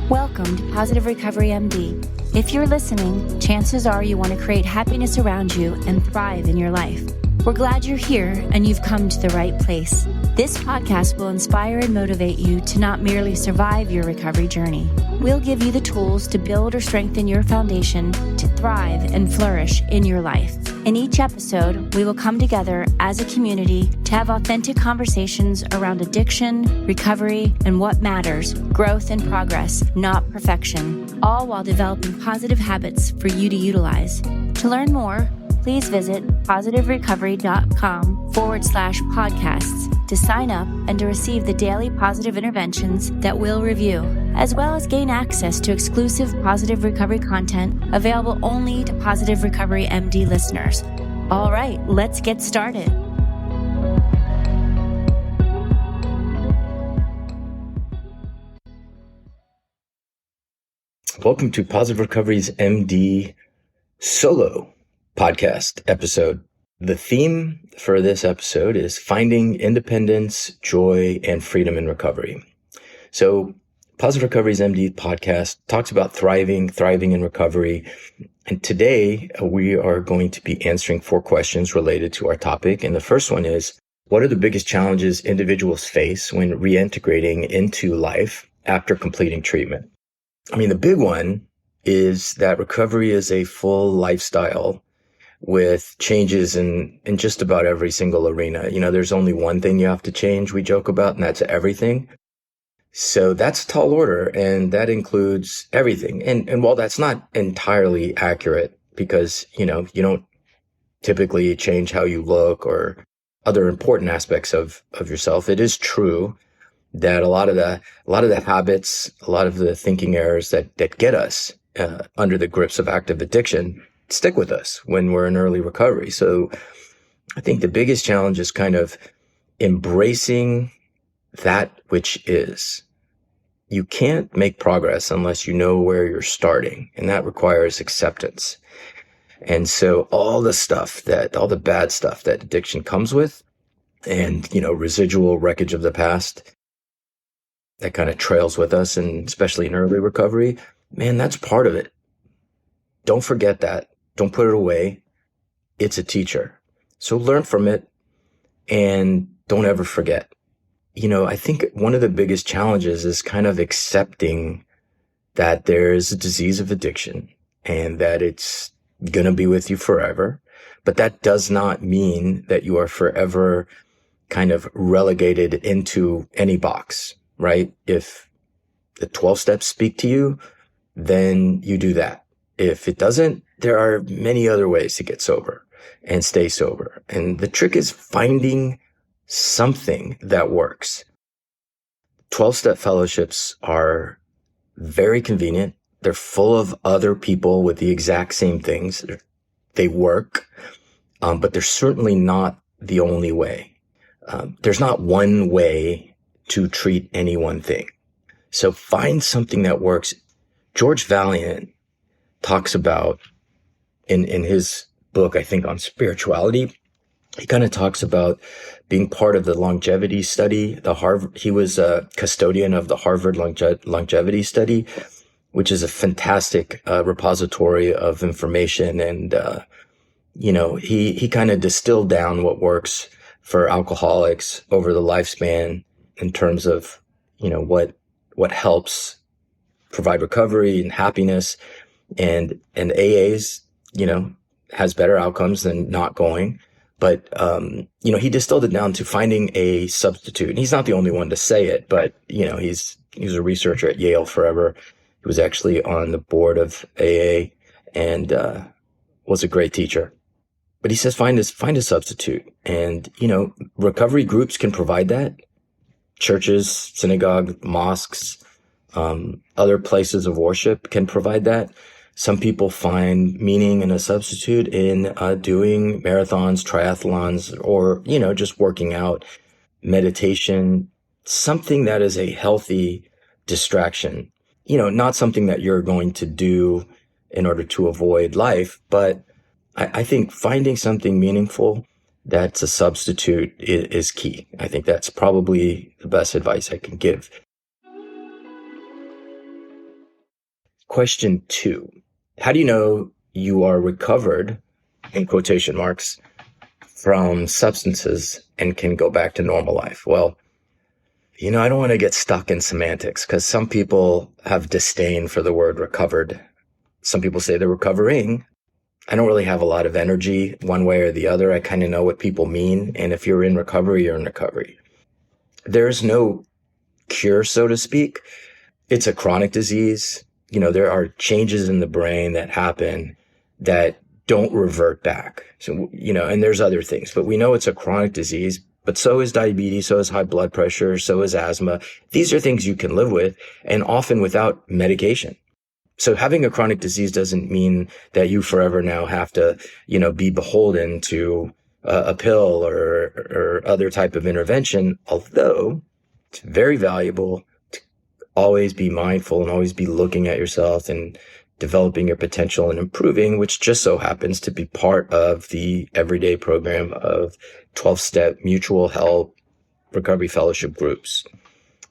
Welcome to Positive Recovery MD. If you're listening, chances are you want to create happiness around you and thrive in your life. We're glad you're here and you've come to the right place. This podcast will inspire and motivate you to not merely survive your recovery journey. We'll give you the tools to build or strengthen your foundation to thrive and flourish in your life. In each episode, we will come together as a community to have authentic conversations around addiction, recovery, and what matters, growth and progress, not perfection, all while developing positive habits for you to utilize. To learn more, please visit positiverecovery.com/podcasts to sign up and to receive the daily positive interventions that we'll review, as well as gain access to exclusive Positive Recovery content available only to Positive Recovery MD listeners. All right, let's get started. Welcome to Positive Recovery's MD solo podcast episode. The theme for this episode is finding independence, joy, and freedom in recovery. So Positive Recovery's MD podcast talks about thriving in recovery. And today we are going to be answering 4 questions related to our topic. And the first one is, what are the biggest challenges individuals face when reintegrating into life after completing treatment? I mean, the big one is that recovery is a full lifestyle with changes in just about every single arena. You know, there's only one thing you have to change, we joke about, and that's everything. So that's a tall order, and that includes everything. And while that's not entirely accurate, because, you don't typically change how you look or other important aspects of yourself, it is true that a lot of the habits, a lot of the thinking errors that get us under the grips of active addiction stick with us when we're in early recovery. So I think the biggest challenge is kind of embracing that which is. You can't make progress unless you know where you're starting, and that requires acceptance. And so all the bad stuff that addiction comes with, and, residual wreckage of the past that kind of trails with us, and especially in early recovery, man, that's part of it. Don't forget that. Don't put it away. It's a teacher. So learn from it and don't ever forget. I think one of the biggest challenges is kind of accepting that there is a disease of addiction and that it's going to be with you forever. But that does not mean that you are forever kind of relegated into any box, right? If the 12 steps speak to you, then you do that. If it doesn't, there are many other ways to get sober and stay sober. And the trick is finding something that works. 12-step fellowships are very convenient. They're full of other people with the exact same things. They work, but they're certainly not the only way. There's not one way to treat any one thing. So find something that works. George Valiant talks about in his book, I think, on spirituality, he kind of talks about being part of the longevity study. He was a custodian of the Harvard longevity study, which is a fantastic repository of information. And, he kind of distilled down what works for alcoholics over the lifespan in terms of, what helps provide recovery and happiness, and AAs, has better outcomes than not going. But, he distilled it down to finding a substitute. And he's not the only one to say it, but, he's a researcher at Yale forever. He was actually on the board of AA and, was a great teacher. But he says, find a substitute. And, recovery groups can provide that. Churches, synagogue, mosques, other places of worship can provide that. Some people find meaning in a substitute in doing marathons, triathlons, or, just working out, meditation, something that is a healthy distraction. Not something that you're going to do in order to avoid life, but I think finding something meaningful that's a substitute is key. I think that's probably the best advice I can give. Question 2, how do you know you are recovered, in quotation marks, from substances and can go back to normal life? Well, I don't want to get stuck in semantics because some people have disdain for the word recovered. Some people say they're recovering. I don't really have a lot of energy one way or the other. I kind of know what people mean. And if you're in recovery, you're in recovery. There's no cure, so to speak. It's a chronic disease. There are changes in the brain that happen that don't revert back. So, and there's other things, but we know it's a chronic disease, but so is diabetes, so is high blood pressure, so is asthma. These are things you can live with and often without medication. So having a chronic disease doesn't mean that you forever now have to, be beholden to a pill or other type of intervention, although it's very valuable to always be mindful and always be looking at yourself and developing your potential and improving, which just so happens to be part of the everyday program of 12-step mutual help recovery fellowship groups.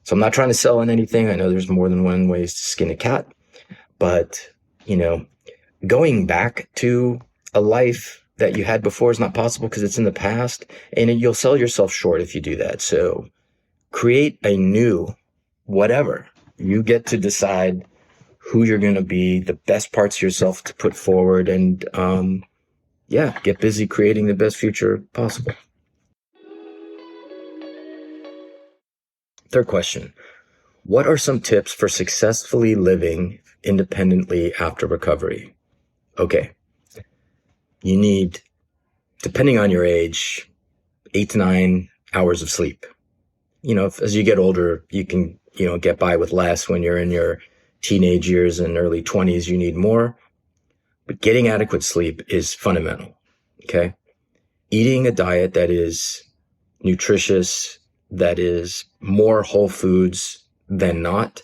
So I'm not trying to sell on anything. I know there's more than one ways to skin a cat. But, going back to a life that you had before is not possible because it's in the past, and you'll sell yourself short if you do that. So create a new whatever. You get to decide who you're going to be, the best parts of yourself to put forward, and get busy creating the best future possible. Third question. What are some tips for successfully living independently after recovery? Okay. You need, depending on your age, 8 to 9 hours of sleep. As you get older, you can, get by with less. When you're in your teenage years and early 20s, you need more. But getting adequate sleep is fundamental. Okay. Eating a diet that is nutritious, that is more whole foods than not.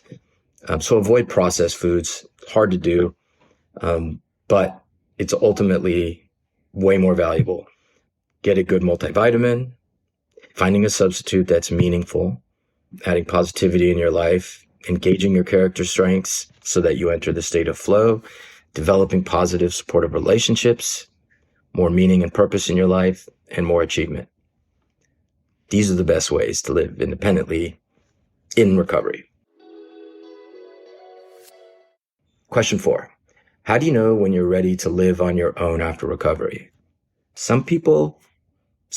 So avoid processed foods. Hard to do, but it's ultimately way more valuable. Get a good multivitamin, finding a substitute that's meaningful, adding positivity in your life, engaging your character strengths so that you enter the state of flow, developing positive supportive relationships, more meaning and purpose in your life, and more achievement. These are the best ways to live independently in recovery. Question 4. How do you know when you're ready to live on your own after recovery? Some people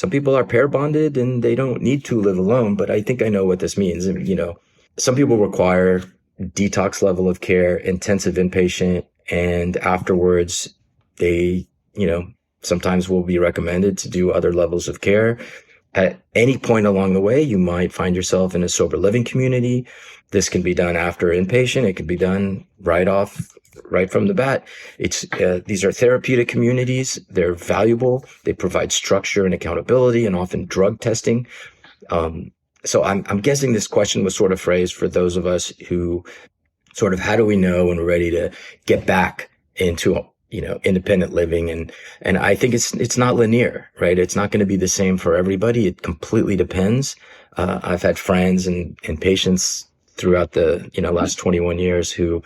are pair bonded and they don't need to live alone, but I think I know what this means. Some people require detox level of care, intensive inpatient, and afterwards they, sometimes will be recommended to do other levels of care. At any point along the way, you might find yourself in a sober living community. This can be done after inpatient. It can be done right from the bat. These are therapeutic communities. They're valuable. They provide structure and accountability and often drug testing. So I'm guessing this question was sort of phrased for those of us who sort of, how do we know when we're ready to get back into independent living? And I think it's not linear, right? It's not going to be the same for everybody. It completely depends. I've had friends and patients throughout the, last 21 years who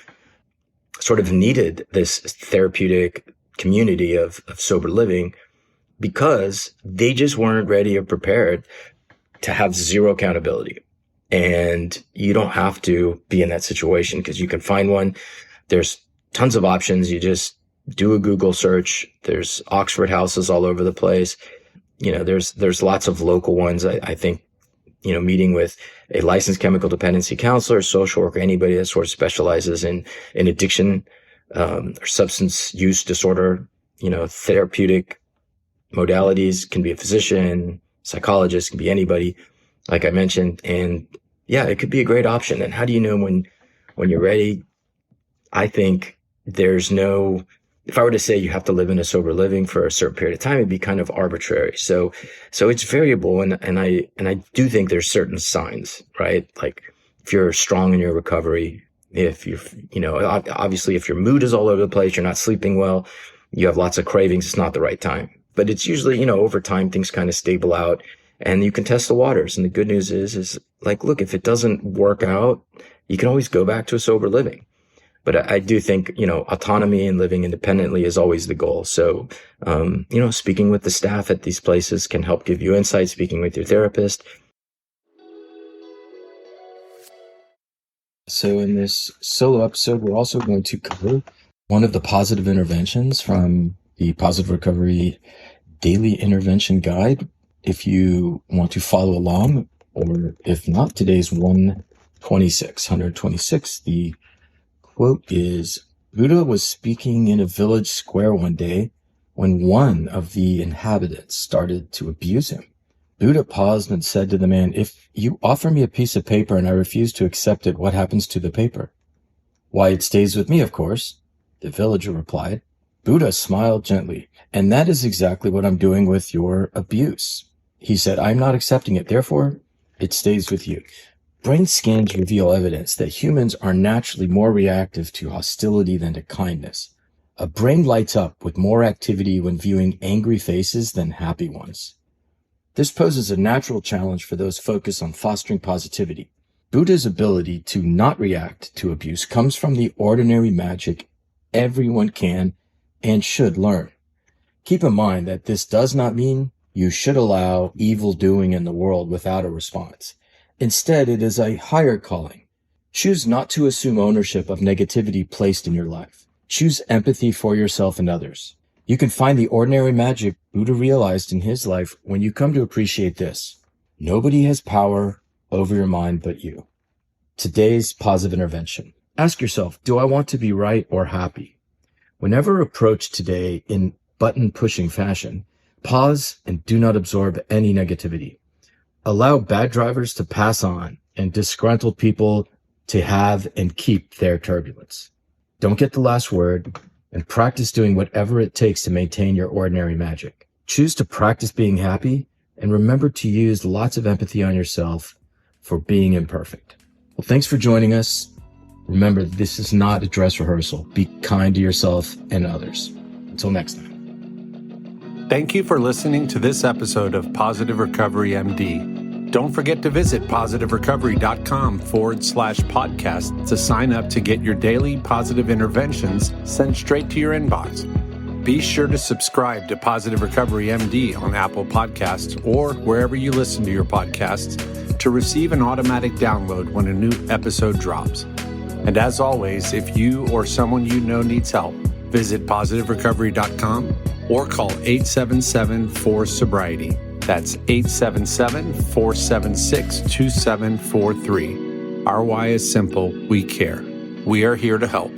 sort of needed this therapeutic community of sober living because they just weren't ready or prepared to have zero accountability. And you don't have to be in that situation because you can find one. There's tons of options. You just do a Google search. There's Oxford houses all over the place. There's lots of local ones. I think, meeting with a licensed chemical dependency counselor, social worker, anybody that sort of specializes in addiction, or substance use disorder, therapeutic modalities, can be a physician, psychologist, can be anybody, like I mentioned. And yeah, it could be a great option. And how do you know when you're ready? I think if I were to say you have to live in a sober living for a certain period of time, it'd be kind of arbitrary. So it's variable. And I do think there's certain signs, right? Like if you're strong in your recovery, if obviously if your mood is all over the place, you're not sleeping well, you have lots of cravings, it's not the right time. But it's usually, over time, things kind of stable out and you can test the waters. And the good news is like, look, if it doesn't work out, you can always go back to a sober living. But I do think, autonomy and living independently is always the goal. So, speaking with the staff at these places can help give you insight, speaking with your therapist. So in this solo episode, we're also going to cover one of the positive interventions from the Positive Recovery Daily Intervention Guide. If you want to follow along, or if not, today's 126. The quote is, Buddha was speaking in a village square one day when one of the inhabitants started to abuse him. Buddha paused and said to the man, "If you offer me a piece of paper and I refuse to accept it, what happens to the paper?" "Why, it stays with me, of course," the villager replied. Buddha smiled gently. "And that is exactly what I'm doing with your abuse." He said, "I'm not accepting it, therefore it stays with you." Brain scans reveal evidence that humans are naturally more reactive to hostility than to kindness. A brain lights up with more activity when viewing angry faces than happy ones. This poses a natural challenge for those focused on fostering positivity. Buddha's ability to not react to abuse comes from the ordinary magic everyone can and should learn. Keep in mind that this does not mean you should allow evil doing in the world without a response. Instead, it is a higher calling. Choose not to assume ownership of negativity placed in your life. Choose empathy for yourself and others. You can find the ordinary magic Buddha realized in his life when you come to appreciate this. Nobody has power over your mind but you. Today's positive intervention. Ask yourself, do I want to be right or happy? Whenever approached today in button-pushing fashion, pause and do not absorb any negativity. Allow bad drivers to pass on and disgruntled people to have and keep their turbulence. Don't get the last word, and practice doing whatever it takes to maintain your ordinary magic. Choose to practice being happy, and remember to use lots of empathy on yourself for being imperfect. Well, thanks for joining us. Remember, this is not a dress rehearsal. Be kind to yourself and others. Until next time. Thank you for listening to this episode of Positive Recovery MD. Don't forget to visit positiverecovery.com/podcast to sign up to get your daily positive interventions sent straight to your inbox. Be sure to subscribe to Positive Recovery MD on Apple Podcasts or wherever you listen to your podcasts to receive an automatic download when a new episode drops. And as always, if you or someone you know needs help, visit positiverecovery.com or call 877-4-SOBRIETY. That's 877-476-2743. Our why is simple. We care. We are here to help.